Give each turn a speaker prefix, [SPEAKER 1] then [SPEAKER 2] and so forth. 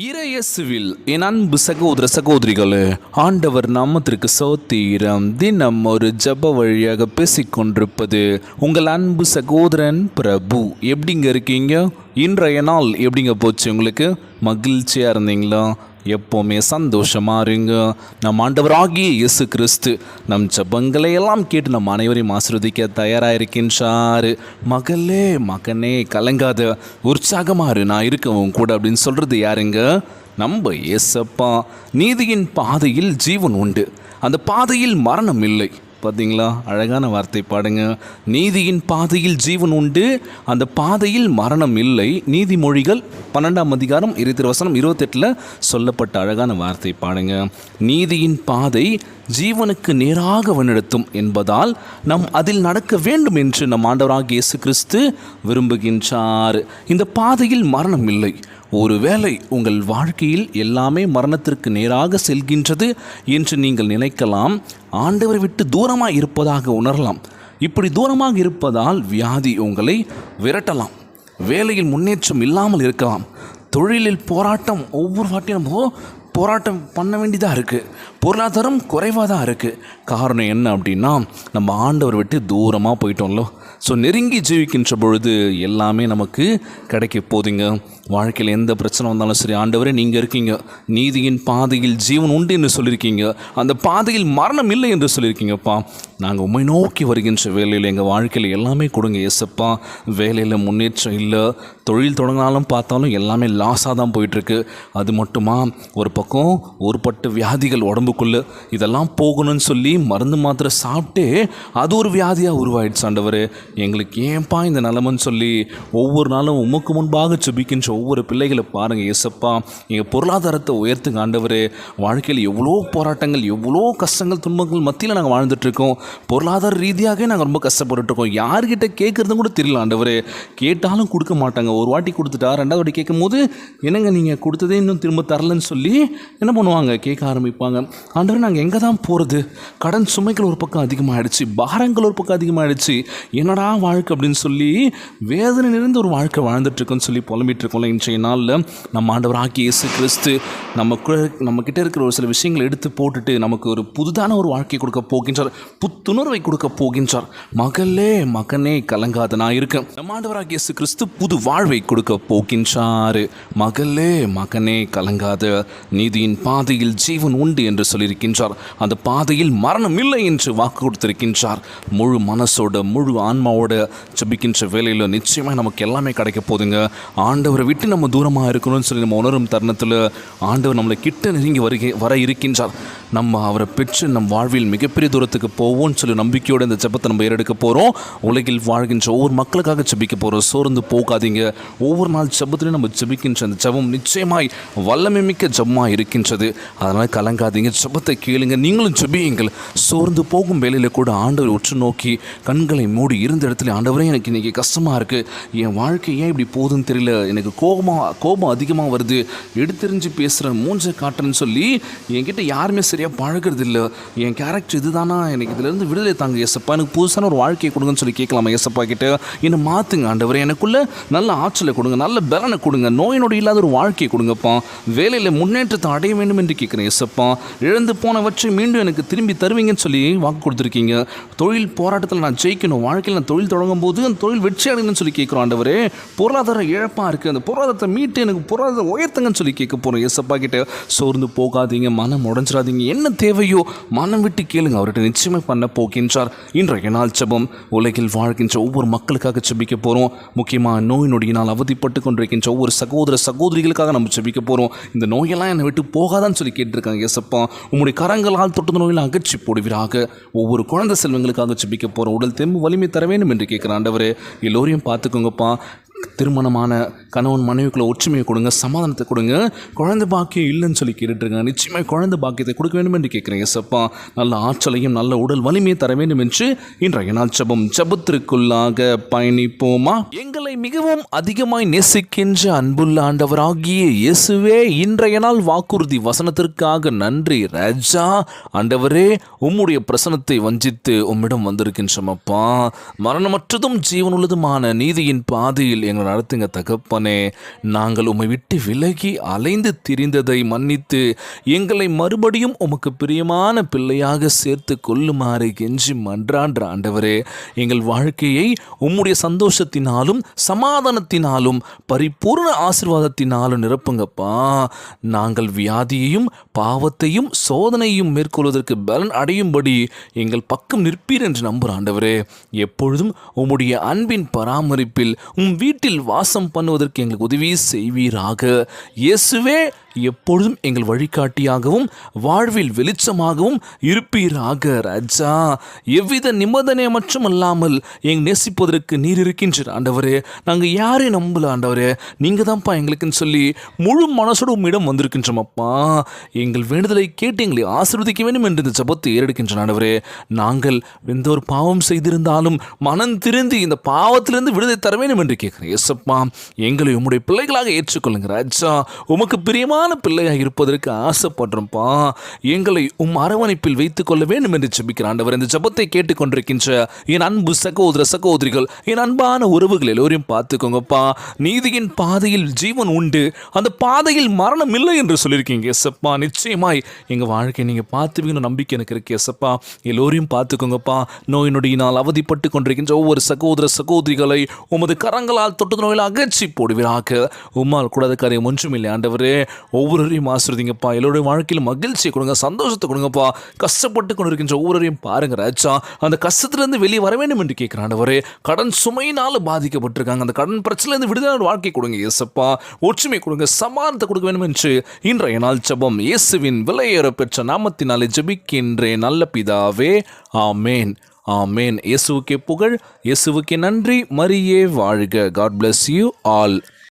[SPEAKER 1] இறையேசுவில் என் அன்பு சகோதர சகோதரிகளே, ஆண்டவர் நாமத்திற்கு சோத்திரம். தினம் ஒரு ஜப வழியாக பேசிக்கொண்டிருப்பது உங்கள் அன்பு சகோதரன் பிரபு. எப்படிங்க இருக்கீங்க? இன்றைய நாள் எப்படிங்க போச்சு? உங்களுக்கு மகிழ்ச்சியாக இருந்தீங்களா? எப்போவுமே சந்தோஷமாக இருங்க. நம் ஆண்டவராகிய இயேசு கிறிஸ்து நம் ஜபங்களை எல்லாம் கேட்டு நம் அனைவரையும் ஆசீர்வதிக்க தயாராக இருக்கின்றார். மகளே மகனே கலங்காத, உற்சாகமாக நான் இருக்கவும் கூட அப்படின்னு சொல்கிறது யாருங்க? நம்ம இயேசப்பா. நீதியின் பாதையில் ஜீவன் உண்டு, அந்த பாதையில் மரணம் இல்லை. பார்த்தீங்களா? அழகான வார்த்தை பாடுங்க. நீதியின் பாதையில் ஜீவன் உண்டு, அந்த பாதையில் மரணம் இல்லை. நீதிமொழிகள் 12ஆம் அதிகாரம் 28 சொல்லப்பட்ட அழகான வார்த்தை பாடுங்க. நீதியின் பாதை ஜீவனுக்கு நேராக வழிநடத்தும் என்பதால் நாம் அதில் நடக்க வேண்டும் என்று நம் ஆண்டவராகிய இயேசு கிறிஸ்து விரும்புகின்றார். இந்த பாதையில் மரணம் இல்லை. ஒருவேளை உங்கள் வாழ்க்கையில் எல்லாமே மரணத்திற்கு நேராக செல்கின்றது என்று நீங்கள் நினைக்கலாம். ஆண்டவரை விட்டு தூரமாக இருப்பதாக உணரலாம். இப்படி தூரமாக இருப்பதால் வியாதி உங்களை விரட்டலாம். வேலையில் முன்னேற்றம் இல்லாமல் இருக்கலாம். தொழிலில் போராட்டம், ஒவ்வொரு வாட்டியும் போராட்டம் பண்ண வேண்டியதாக இருக்குது. பொருளாதாரம் குறைவாக தான் இருக்குது. காரணம் என்ன அப்படின்னா, நம்ம ஆண்டவர் விட்டு தூரமாக போயிட்டோம்ல. ஸோ நெருங்கி ஜீவிக்கின்ற பொழுது எல்லாமே நமக்கு கிடைக்க போதுங்க. வாழ்க்கையில் எந்த பிரச்சனை வந்தாலும் சரி, ஆண்டவரே நீங்கள் இருக்கீங்க, நீதியின் பாதையில் ஜீவன் உண்டு என்று சொல்லியிருக்கீங்க, அந்த பாதையில் மரணம் இல்லை என்று சொல்லியிருக்கீங்கப்பா. நாங்கள் உண்மை நோக்கி வருகின்ற வேலையில் எங்கள் வாழ்க்கையில் எல்லாமே கொடுங்க ஏசப்பா. வேலையில் முன்னேற்றம் இல்லை, தொழில் தொடங்கினாலும் பார்த்தாலும் எல்லாமே லாஸாக தான் போயிட்டுருக்கு. அது மட்டுமா, ஒரு பக்கம் ஒருபட்ட வியாதிகள் உடம்புக்குள்ளே, இதெல்லாம் போகணும்னு சொல்லி மருந்து மாத்திரை சாப்பிட்டு அது ஒரு வியாதியாக உருவாயிடுச்சு. ஆண்டவரே எங்களுக்கு ஏன்பா இந்த நிலமன்னு சொல்லி ஒவ்வொரு நாளும் உமக்கு முன்பாக ஜெபிக்கின்ற ஒவ்வொரு பிள்ளைகளை பாருங்கள் ஏசப்பா. எங்கள் பொருளாதாரத்தை உயர்த்துங்க ஆண்டவரே. வாழ்க்கையில் எவ்வளோ போராட்டங்கள், எவ்வளோ கஷ்டங்கள், துன்பங்கள் மத்தியில் நாங்கள் வாழ்ந்துட்டுருக்கோம். பொருளாதார ரீதியாகவே நாங்கள் ரொம்ப கஷ்டப்பட்டுருக்கோம். யார்கிட்ட கேட்குறதும் கூட தெரியல ஆண்டவரே. கேட்டாலும் கொடுக்க மாட்டாங்க. ஒரு வாட்டி கொடுத்துட்டா ரெண்டாவது வாட்டி கேட்கும் போது, என்னங்க நீங்கள் கொடுத்ததே இன்னும் திரும்ப தரலன்னு சொல்லி என்ன பண்ணுவாங்க? கேட்க ஆரம்பிப்பாங்க. ஆண்டவரே நாங்கள் எங்கே தான் போகிறது? கடன் சுமைகள் ஒரு பக்கம் அதிகமாகிடுச்சு, பாரங்கள் ஒரு பக்கம் அதிகமாகிடுச்சு, என்னடா வாழ்க்கை அப்படின்னு சொல்லி வேதனை நிறைந்த ஒரு வாழ்க்கை வாழ்ந்துட்டுருக்கோன்னு சொல்லி புலம்பிட்டு இருக்கோம்ல. இன்றைய நாளில் நம்ம ஆண்டவராகிய இயேசு கிறிஸ்து நம்மக்கிட்ட இருக்கிற ஒரு சில விஷயங்களை எடுத்து போட்டுட்டு நமக்கு ஒரு புதுதான ஒரு வாழ்க்கை கொடுக்க போகின்றார். புத்துணர்வை கொடுக்க போகின்றார். மகளே மகனே கலங்காத, நான் இருக்கேன். நம்ம ஆண்டவராகிய இயேசு கிறிஸ்து புது வாழ்வை கொடுக்க போகின்றார். மகளே மகனே கலங்காத, நீதியின் பாதையில் ஜீவன் உண்டு என்று சொல்லியிருக்கின்றார். அந்த பாதையில் மரணம் இல்லை என்று வாக்கு கொடுத்திருக்கின்றார். முழு மனசோட முழு ஆன்மாவோட ஜெபிக்கின்ற வேலையில் நிச்சயமாக நமக்கு எல்லாமே கிடைக்க போதுங்க. ஆண்டவரை விட்டு நம்ம தூரமாக இருக்கணும்னு சொல்லி நம்ம உணரும் தருணத்தில் ஆண்டவர் நம்மளை கிட்ட நெருங்கி வர இருக்கின்றார். நம்ம அவரை பெற்று நம் வாழ்வில் மிகப்பெரிய தூரத்துக்கு போவோம்னு சொல்லி நம்பிக்கையோடு இந்த ஜெபத்தை நம்ம ஏறெடுக்க போகிறோம். உலகில் வாழ்கின்ற ஒவ்வொரு மக்களுக்காக ஜெபிக்க போகிறோம். சோர்ந்து போகாதீங்க. ஒவ்வொரு நாள் ஜெபத்திலையும் நம்ம ஜெபிக்கின்ற அந்த ஜெபம் நிச்சயமாய் வல்லமை மிக்க ஜெபமாக இருக்கின்றது. அதனால் கலங்காதீங்க, ஜெபத்தை கேளுங்க, நீங்களும் ஜெபியுங்கள். சோர்ந்து போகும் வேலையில் கூட ஆண்டவர் உற்று நோக்கி கண்களை மூடி இருந்த இடத்துல, ஆண்டவரே எனக்கு இன்றைக்கி கஷ்டமாக இருக்குது, என் வாழ்க்கை ஏன் இப்படி போகுதுன்னு தெரியல, எனக்கு கோபம் அதிகமாக வருது, எடுத்தெறிஞ்சு பேசுகிறேன், மூஞ்சை காட்டுறேன்னு சொல்லி என்கிட்ட யாருமே சரியாக பழகிறது இல்லை, என் கேரக்டர் இதுதானா, எனக்கு இதிலேருந்து விடுதலை தாங்க ஏசப்பா, எனக்கு புதுசான ஒரு வாழ்க்கையை கொடுங்கன்னு சொல்லி கேட்கலாமா ஏசப்பா கிட்ட? என்னை மாற்றுங்க ஆண்டவரே, எனக்குள்ளே நல்ல ஆற்றலை கொடுங்க, நல்ல பலனை கொடுங்க, நோய் நொடி இல்லாத ஒரு வாழ்க்கையை கொடுங்கப்பா, வேலையில் முன்னேற்றத்தை அடைய வேண்டும் என்று கேட்குறேன் ஏசப்பா. இழந்து போனவற்றை மீண்டும் எனக்கு திரும்பி தருவீங்கன்னு சொல்லி வாக்கு கொடுத்துருக்கீங்க. தொழில் போராட்டத்தில் நான் ஜெயிக்கணும், வாழ்க்கையில் நான் தொழில் தொடங்கும் போது அந்த தொழில் வெற்றி அடையணும்னு சொல்லி கேட்குறோம் ஆண்டவரே. பொருளாதார இழப்பாக இருக்குது, அந்த பொருளாதாரத்தை மீட்டு எனக்கு பொருளாதார உயர்த்துங்கன்னு சொல்லி கேட்க போகிறோம் ஏசப்பா கிட்ட. சோர்ந்து போகாதீங்க, மனம் உடஞ்சிடாதீங்க, என்ன தேவையோ மனம் விட்டு கேளுங்க, அவர்கிட்ட நிச்சயமாக பண்ண போகின்றார். இன்றைய நாள் ஜெபம் உலகில் வாழ்கின்ற ஒவ்வொரு மக்களுக்காக ஜெபிக்க போகிறோம். முக்கியமாக நோய் நொடியினால் அவதிப்பட்டு கொண்டிருக்கின்ற ஒவ்வொரு சகோதர சகோதரிகளுக்காக நம்ம ஜெபிக்க போகிறோம். இந்த நோயெல்லாம் என்னை விட்டு போகாதான்னு சொல்லி கேட்டிருக்காங்க ஏசப்பா. உங்களுடைய கரங்களால் தொட்டு நோயெல்லாம் அகற்றி போடுவீராக. ஒவ்வொரு குழந்தை செல்வங்களுக்காக ஜெபிக்க போகிறோம். உடல் தெம்பு வலிமை தர வேண்டும் என்று கேட்குற ஆண்டவரே, எல்லோரையும் பார்த்துக்கோங்கப்பா. திருமணமான கணவன் மனைவிக்குள்ள ஒற்றுமையை கொடுங்க, சமாதானத்தை கொடுங்க. குழந்தை பாக்கியம் இல்லைன்னு சொல்லி கேட்டுருங்க, நிச்சயமாக குழந்தை பாக்கியத்தை கொடுக்க வேண்டும் என்று கேட்குறேன் ஏசப்பா. நல்ல ஆற்றலையும் நல்ல உடல் வலிமையை தர வேண்டும் என்று இன்றைய நாள் ஜெபம். ஜெபத்திற்குள்ளாக பயணிப்போமா? எங்களை மிகவும் அதிகமாய் நேசிக்கின்ற அன்புள்ள ஆண்டவராகிய இயேசுவே, இன்றைய நாள் வாக்குறுதி வசனத்திற்காக நன்றி ராஜா. ஆண்டவரே, உம்முடைய பிரசனத்தை வஞ்சித்து உம்மிடம் வந்திருக்கின்றோமப்பா. மரணமற்றதும் ஜீவனுள்ளதுமான நீதியின் பாதையில் வழியில் எங்களை நடத்துங்க தகப்பனே. நாங்கள் உம்மை விட்டு விலகி அலைந்து திரிந்ததை மன்னித்து எங்களை மறுபடியும் உமக்கு பிரியமான பிள்ளையாக சேர்த்து கொள்ளுமாறு கெஞ்சி மன்றான்ற ஆண்டவரே, எங்கள் வாழ்க்கையை உம்முடைய சந்தோஷத்தினாலும் சமாதானத்தினாலும் பரிபூர்ண ஆசீர்வாதத்தினாலும் நிரப்புங்கப்பா. நாங்கள் வியாதியையும் பாவத்தையும் சோதனையும் மேற்கொள்வதற்கு பலன் அடையும்படி எங்கள் பக்கம் நிற்பீர் என்று நம்புகிற ஆண்டவரே, எப்பொழுதும் உம்முடைய அன்பின் பராமரிப்பில் வீட்டில் வாசம் பண்ணுவதற்கு எங்களுக்கு உதவி செய்வீராக. இயேசுவே, எப்பொழுதும் எங்கள் வழிகாட்டியாகவும் வாழ்வில் வெளிச்சமாகவும் இருப்பீராக. ராஜா, எவ்வித நிபந்தனை மற்றும் அல்லாமல் எங்கள் நேசிப்பதற்கு நீர் இருக்கின்ற ஆண்டவரே. நாங்கள் யாரையும் நம்பல ஆண்டவரே, நீங்கள் தான்ப்பா எங்களுக்குன்னு சொல்லி முழு மனசோடு உம்மிடம் வந்திருக்கின்றோமப்பா. எங்கள் வேண்டுதலை கேட்டு எங்களை ஆசீர்வதிக்க வேண்டும் என்று இந்த ஜபத்தை ஏறெடுக்கின்ற ஆண்டவரே. நாங்கள் எந்த ஒரு பாவம் செய்திருந்தாலும் மனம் திருந்து இந்த பாவத்திலிருந்து விடுதலை தர வேண்டும் என்று கேட்கிறேன். ஏசப்பா, எங்களை உம்முடைய பிள்ளைகளாக ஏற்றுக்கொள்ளுங்க ராஜா. உமக்கு பிரியமான பிள்ளையாக இருப்பதற்கு ஆசைப்படுறோம்ப்பா. எங்களை அரவணைப்பில் வைத்துக் கொள்ள வேண்டும் என்று ஜெபிக்கிற ஆண்டவர், இந்த ஜெபத்தை கேட்டுக்கொண்டிருக்கின்ற என் அன்பு சகோதர சகோதரிகள், என் அன்பான உறவுகள் எல்லோரையும் பார்த்துக்கோங்கப்பா. நீதியின் பாதையில் ஜீவன் உண்டு, அந்த பாதையில் மரணம் இல்லை என்று சொல்லியிருக்கீங்க ஏசப்பா. நிச்சயமாய் எங்கள் வாழ்க்கையை நீங்கள் பார்த்துவீங்கன்னு நம்பிக்கை எனக்கு இருக்கு ஏசப்பா. எல்லோரையும் பார்த்துக்கோங்கப்பா. நோய் நொடியினால் அவதிப்பட்டு கொண்டிருக்கின்ற ஒவ்வொரு சகோதர சகோதரிகளை உமது கரங்களால் தொட்டு நோயில் அகற்றி போடுவீராக. உம்மால் கூடாத காரியம் ஒன்றுமில்லை ஆண்டவரே. ஒவ்வொருவரையும் ஆசீர்வதிங்கப்பா. எல்லோருடைய வாழ்க்கையில் மகிழ்ச்சியை கொடுங்க, சந்தோஷத்தை கொடுங்கப்பா. கஷ்டப்பட்டு கொண்டிருக்கின்ற ஒவ்வொருவரையும் பாருங்க ராஜா. அந்த கஷ்டத்திலிருந்து வெளியே வர வேண்டும் என்று கேட்கிறான் ஆண்டவரே. கடன் சுமையினால் பாதிக்கப்பட்டிருக்காங்க, அந்த கடன் பிரச்சனையிலிருந்து விடுதலை வாழ்க்கை கொடுங்க இயேசப்பா. ஒற்றுமை கொடுங்க, சமாதானத்தை கொடுக்க வேண்டும் என்று இன்றைய நாள் ஜெபம் இயேசுவின் விலையேற பெற்ற நாமத்தினாலே ஜெபிக்கின்றேன் நல்ல பிதாவே. ஆமேன், ஆமேன். இயேசுவுக்கே புகழ், இயேசுவுக்கே நன்றி. மரியே வாழ்க. God bless you all.